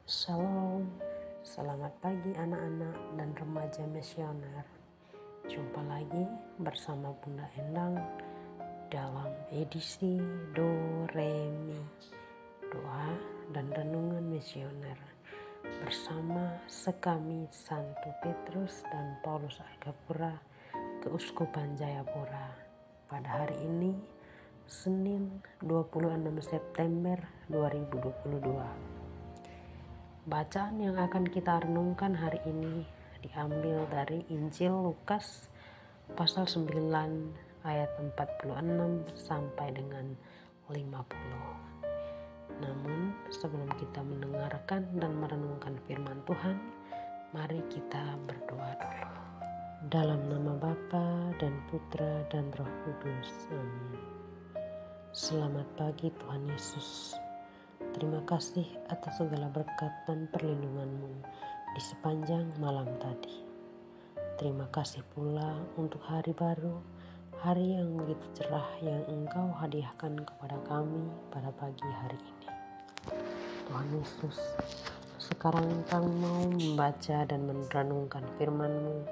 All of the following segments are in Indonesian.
Shalom, selamat pagi anak-anak dan remaja misioner. Jumpa lagi bersama Bunda Endang dalam edisi Do Re Mi, doa dan renungan misioner bersama Sekami Santo Petrus dan Paulus Argapura Keuskupan Jayapura pada hari ini Senin 26 September 2022. Bacaan yang akan kita renungkan hari ini diambil dari Injil Lukas pasal 9 ayat 46 sampai dengan 50. Namun sebelum kita mendengarkan dan merenungkan firman Tuhan, mari kita berdoa dulu. Dalam nama Bapa dan Putra dan Roh Kudus. Amin. Selamat pagi Tuhan Yesus. Terima kasih atas segala berkat dan perlindungan-Mu di sepanjang malam tadi. Terima kasih pula untuk hari baru, hari yang begitu cerah yang Engkau hadiahkan kepada kami pada pagi hari ini. Tuhan Yesus, sekarang kami mau membaca dan merenungkan firman-Mu.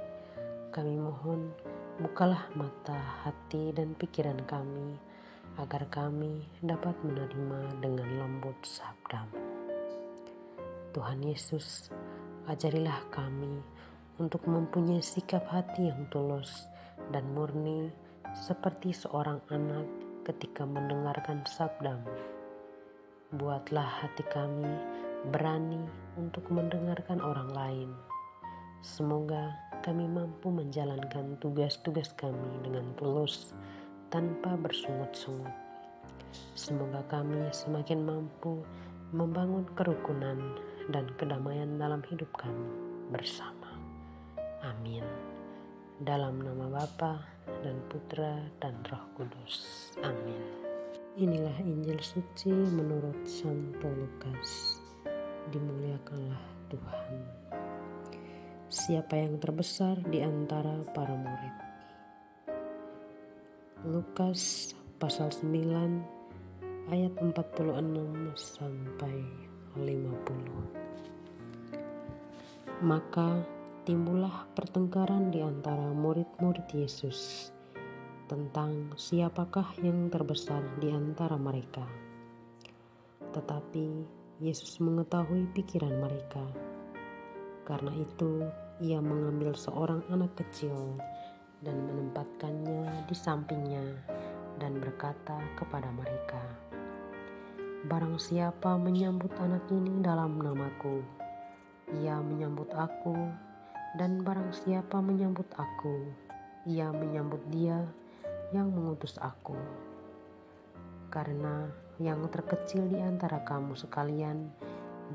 Kami mohon, bukalah mata, hati, dan pikiran kami, agar kami dapat menerima dengan lembut sabda-Mu. Tuhan Yesus, ajarilah kami untuk mempunyai sikap hati yang tulus dan murni seperti seorang anak ketika mendengarkan sabda-Mu. Buatlah hati kami berani untuk mendengarkan orang lain. Semoga kami mampu menjalankan tugas-tugas kami dengan tulus tanpa bersungut-sungut. Semoga kami semakin mampu membangun kerukunan dan kedamaian dalam hidup kami bersama. Amin. Dalam nama Bapa dan Putra dan Roh Kudus. Amin. Inilah Injil suci menurut Santo Lukas. Dimuliakanlah Tuhan. Siapa yang terbesar di antara para murid? Lukas pasal 9 ayat 46 sampai 50. Maka timbullah pertengkaran di antara murid-murid Yesus tentang siapakah yang terbesar di antara mereka. Tetapi Yesus mengetahui pikiran mereka. Karena itu ia mengambil seorang anak kecil dan menempatkannya di sampingnya dan berkata kepada mereka, "Barang siapa menyambut anak ini dalam namaku, ia menyambut aku, dan barang siapa menyambut aku, ia menyambut dia yang mengutus aku. Karena yang terkecil di antara kamu sekalian,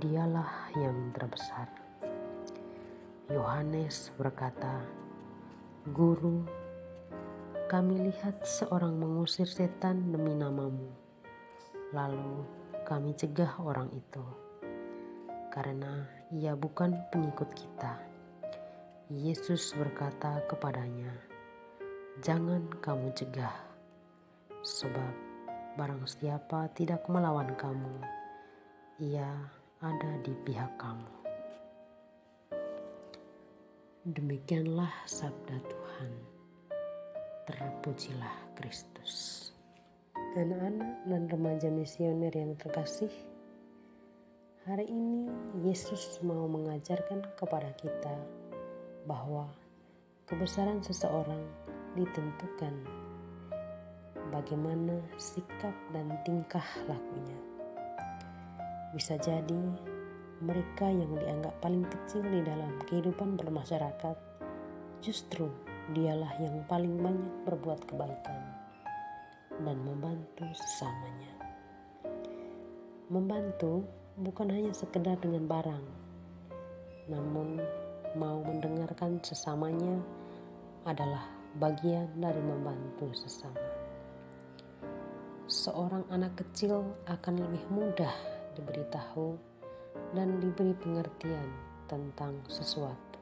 dialah yang terbesar." Yohanes berkata, "Guru, kami lihat seorang mengusir setan demi nama-Mu. Lalu kami cegah orang itu, karena ia bukan pengikut kita." Yesus berkata kepadanya, "Jangan kamu cegah, sebab barang siapa tidak melawan kamu, ia ada di pihak kamu." Demikianlah sabda Tuhan. Terpujilah Kristus. Anak-anak dan remaja misioner yang terkasih, hari ini Yesus mau mengajarkan kepada kita bahwa kebesaran seseorang ditentukan bagaimana sikap dan tingkah lakunya. Bisa jadi mereka yang dianggap paling kecil di dalam kehidupan bermasyarakat justru dialah yang paling banyak berbuat kebaikan dan membantu sesamanya. Membantu bukan hanya sekedar dengan barang, namun mau mendengarkan sesamanya adalah bagian dari membantu sesama. Seorang anak kecil akan lebih mudah diberitahu dan diberi pengertian tentang sesuatu,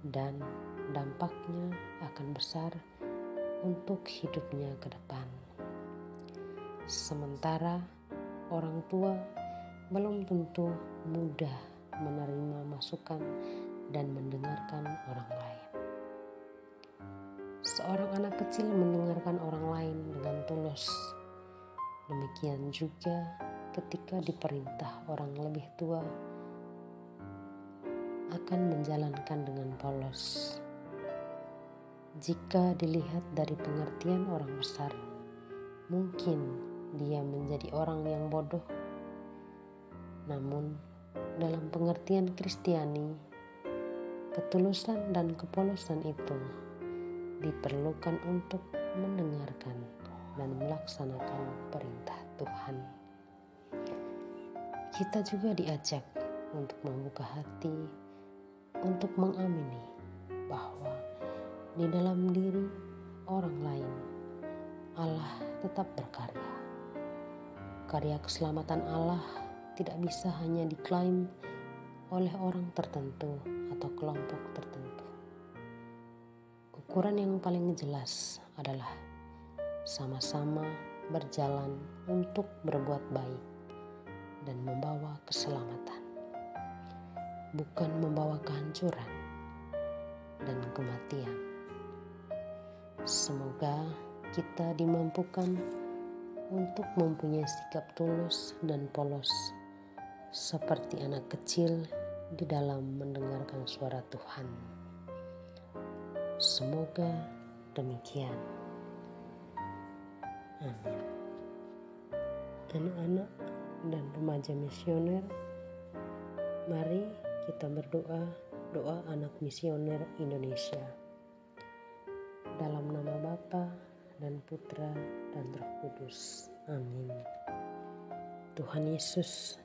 dan dampaknya akan besar untuk hidupnya ke depan. Sementara orang tua belum tentu mudah menerima masukan dan mendengarkan orang lain. Seorang anak kecil mendengarkan orang lain dengan tulus. Demikian juga ketika diperintah orang lebih tua akan menjalankan dengan polos. Jika dilihat dari pengertian orang besar, mungkin dia menjadi orang yang bodoh. Namun, dalam pengertian Kristiani, ketulusan dan kepolosan itu diperlukan untuk mendengarkan dan melaksanakan perintah Tuhan. Kita juga diajak untuk membuka hati, untuk mengamini bahwa di dalam diri orang lain Allah tetap berkarya. Karya keselamatan Allah tidak bisa hanya diklaim oleh orang tertentu atau kelompok tertentu. Ukuran yang paling jelas adalah sama-sama berjalan untuk berbuat baik dan membawa keselamatan, bukan membawa kehancuran dan kematian. Semoga kita dimampukan untuk mempunyai sikap tulus dan polos seperti anak kecil di dalam mendengarkan suara Tuhan. Semoga demikian. Amin. Anak-anak dan remaja misioner, mari kita berdoa doa anak misioner Indonesia. Dalam nama Bapa dan Putra dan Roh Kudus. Amin. Tuhan Yesus,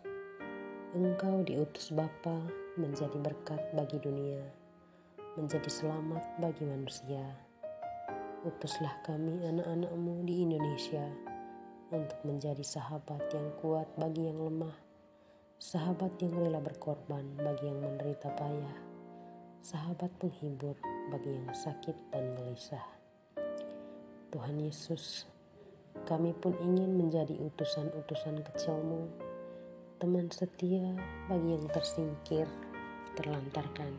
Engkau diutus Bapa menjadi berkat bagi dunia, menjadi selamat bagi manusia. Utuslah kami anak-anak-Mu di Indonesia untuk menjadi sahabat yang kuat bagi yang lemah, sahabat yang rela berkorban bagi yang menderita payah, sahabat penghibur bagi yang sakit dan gelisah. Tuhan Yesus, kami pun ingin menjadi utusan-utusan kecil-Mu, teman setia bagi yang tersingkir, terlantarkan,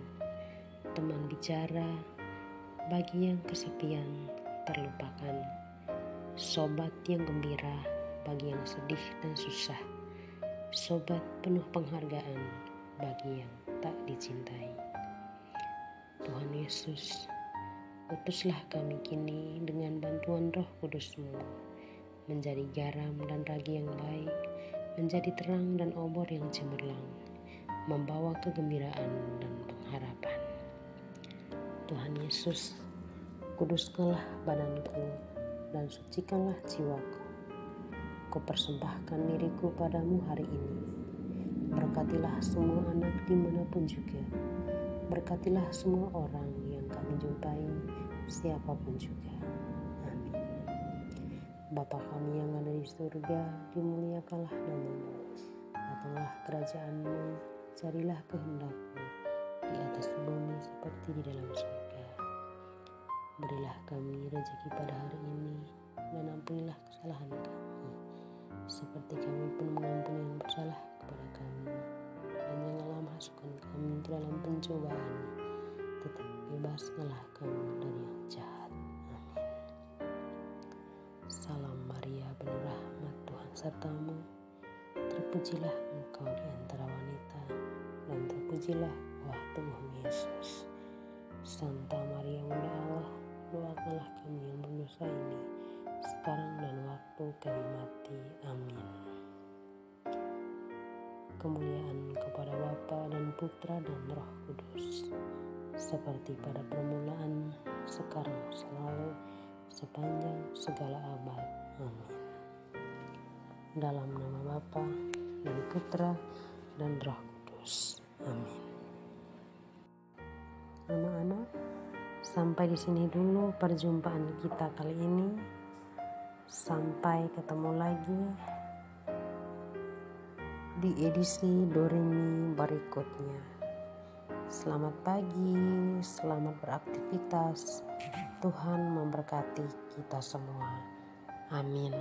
teman bicara bagi yang kesepian, terlupakan, sobat yang gembira bagi yang sedih dan susah, sobat penuh penghargaan bagi yang tak dicintai. Tuhan Yesus, utuslah kami kini dengan bantuan Roh Kudus-Mu menjadi garam dan ragi yang baik, menjadi terang dan obor yang cemerlang, membawa kegembiraan dan pengharapan. Tuhan Yesus, kuduskanlah badanku dan sucikanlah jiwaku. Kupersembahkan diriku padamu hari ini. Berkatilah semua anak dimanapun juga. Berkatilah semua orang yang kami jumpai, siapapun juga. Amin. Bapa kami yang ada di surga, dimuliakanlah nama-Mu. Datanglah kerajaan-Mu, jadilah kehendak-Mu di atas bumi seperti di dalam surga. Berilah kami rezeki pada hari ini, dan ampunilah kesalahan kami, seperti kami pun mengampuni yang bersalah kepada kami. Dan janganlah masukkan kami ke dalam pencobaan, tetapi bebaskanlah kami dari yang jahat. Amin. Salam Maria, penuh rahmat, Tuhan sertamu. Terpujilah engkau di antara wanita, dan terpujilah buah tubuhmu Yesus. Santa Maria Bunda Allah, doakanlah kami yang berdosa ini, sekarang dan waktu kami mati. Amin. Kemuliaan kepada Bapa dan Putra dan Roh Kudus, seperti pada permulaan, sekarang, selalu, sepanjang segala abad. Amin. Dalam nama Bapa dan Putra dan Roh Kudus. Amin. Anak-anak, sampai di sini dulu perjumpaan kita kali ini. Sampai ketemu lagi di edisi Doremi berikutnya. Selamat pagi, selamat beraktivitas. Tuhan memberkati kita semua. Amin.